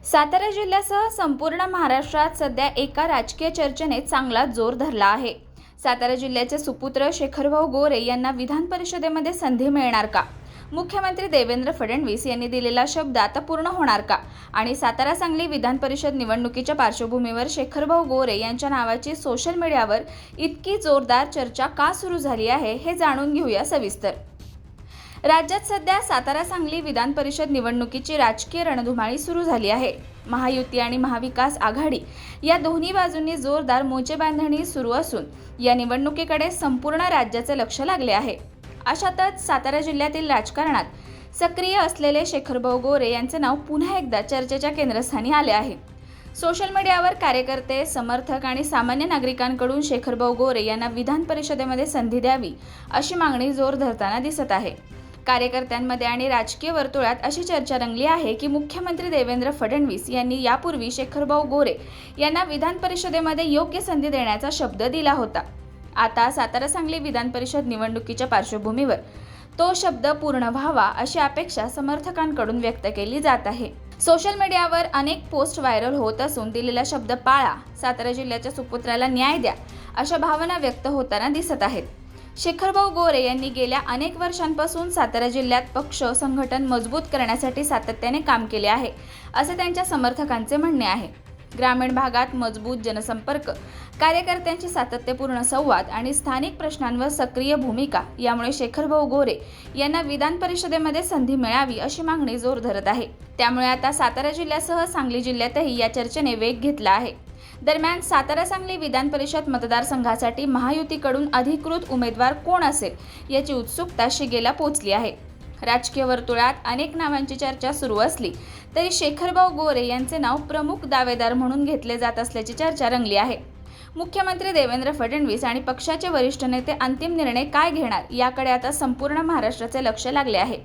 सातारा जिल्ह्यासह संपूर्ण महाराष्ट्रात सध्या एका राजकीय चर्चेने चांगला जोर धरला आहे। सातारा जिल्ह्याचे सुपुत्र शेखरभाऊ गोरे यांना विधान परिषदेमध्ये संधी मिळणार का? मुख्यमंत्री देवेंद्र फडणवीस यांनी दिलेला शब्द आता पूर्ण होणार का? आणि सातारा सांगली विधान परिषद निवडणुकीच्या पार्श्वभूमीवर शेखरभाऊ गोरे यांच्या नावाची सोशल मीडियावर इतकी जोरदार चर्चा का सुरू झाली आहे हे जाणून घेऊया सविस्तर। राज्यात सध्या सातारा सांगली विधान परिषद निवडणुकीची राजकीय रणधुमाळी सुरू झाली आहे। महायुती आणि महाविकास आघाडी या दोन्ही बाजूंनी जोरदार मोर्चेबांधणी सुरू असून या निवडणुकीकडे संपूर्ण राज्याचे लक्ष लागले आहे। अशातच सातारा जिल्ह्यातील राजकारणात सक्रिय असलेले शेखरभाऊ गोरे यांचे नाव पुन्हा एकदा चर्चेच्या केंद्रस्थानी आले आहे। सोशल मीडियावर कार्यकर्ते, समर्थक आणि सामान्य नागरिकांकडून शेखरभाऊ गोरे यांना विधान परिषदेमध्ये संधी द्यावी अशी मागणी जोर धरताना दिसत आहे। कार्यकर्त्यांमध्ये आणि राजकीय वर्तुळात अशी चर्चा रंगली आहे की मुख्यमंत्री देवेंद्र फडणवीस यांनी यापूर्वी शेखरभाऊ गोरे यांना विधान परिषदेमध्ये योग्य संधी देण्याचा शब्द दिला होता। आता सातारा सांगली विधान परिषद निवडणुकीच्या पार्श्वभूमीवर तो शब्द पूर्ण व्हावा अशी अपेक्षा समर्थकांकडून व्यक्त केली जात आहे। सोशल मीडियावर अनेक पोस्ट व्हायरल होत असून दिलेला शब्द पाळा, सातारा जिल्ह्याच्या सुपुत्राला न्याय द्या अशा भावना व्यक्त होताना दिसत आहेत। शेखरभाऊ गोरे यांनी गेल्या अनेक वर्षांपासून सातारा जिल्ह्यात पक्ष संघटन मजबूत करण्यासाठी सातत्याने काम केले आहे असे त्यांच्या समर्थकांचे म्हणणे आहे। ग्रामीण भागात मजबूत जनसंपर्क, कार्यकर्त्यांची सातत्यपूर्ण संवाद आणि स्थानिक प्रश्नांवर सक्रिय भूमिका यामुळे शेखरभाऊ गोरे यांना विधान परिषदेमध्ये संधी मिळावी अशी मागणी जोर धरत आहे। त्यामुळे आता सातारा जिल्ह्यासह सांगली जिल्ह्यातही या चर्चेने वेग घेतला आहे। दरम्यान सातारा सांगली विधान परिषद मतदारसंघासाठी महायुतीकडून अधिकृत उमेदवार कोण असेल याची उत्सुकता शिगेला पोहोचली आहे। राजकीय वर्तुळात अनेक नावांची चर्चा सुरू असली तरी शेखरभाऊ गोरे यांचे नाव प्रमुख दावेदार म्हणून घेतले जात असल्याची चर्चा रंगली आहे। मुख्यमंत्री देवेंद्र फडणवीस आणि पक्षाचे वरिष्ठ नेते अंतिम निर्णय काय घेणार याकडे आता संपूर्ण महाराष्ट्राचे लक्ष लागले आहे।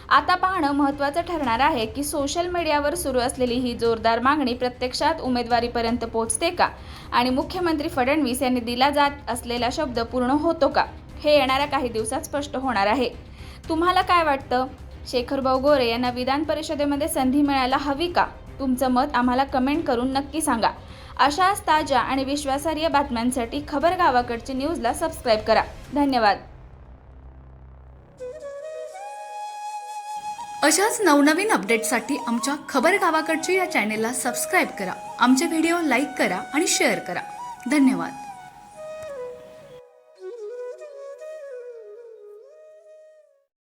आता पाहणं महत्त्वाचं ठरणार आहे की सोशल मीडियावर सुरू असलेली ही जोरदार मागणी प्रत्यक्षात उमेदवारीपर्यंत पोहोचते का आणि मुख्यमंत्री फडणवीस यांनी दिला जात असलेला शब्द पूर्ण होतो का हे येणाऱ्या काही दिवसात स्पष्ट होणार आहे। तुम्हाला काय वाटतं? शेखरभाऊ गोरे यांना विधान परिषदेमध्ये संधी मिळायला हवी का? तुमचं मत आम्हाला कमेंट करून नक्की सांगा। अशाच ताज्या आणि विश्वासार्ह बातम्यांसाठी खबर गावाकडची न्यूजला सबस्क्राईब करा। धन्यवाद। अशाच नवनवीन अपडेट्ससाठी आमच्या खबर गावाकडची या चॅनेलला सबस्क्राईब करा, आमचे व्हिडिओ लाईक करा आणि शेअर करा। धन्यवाद।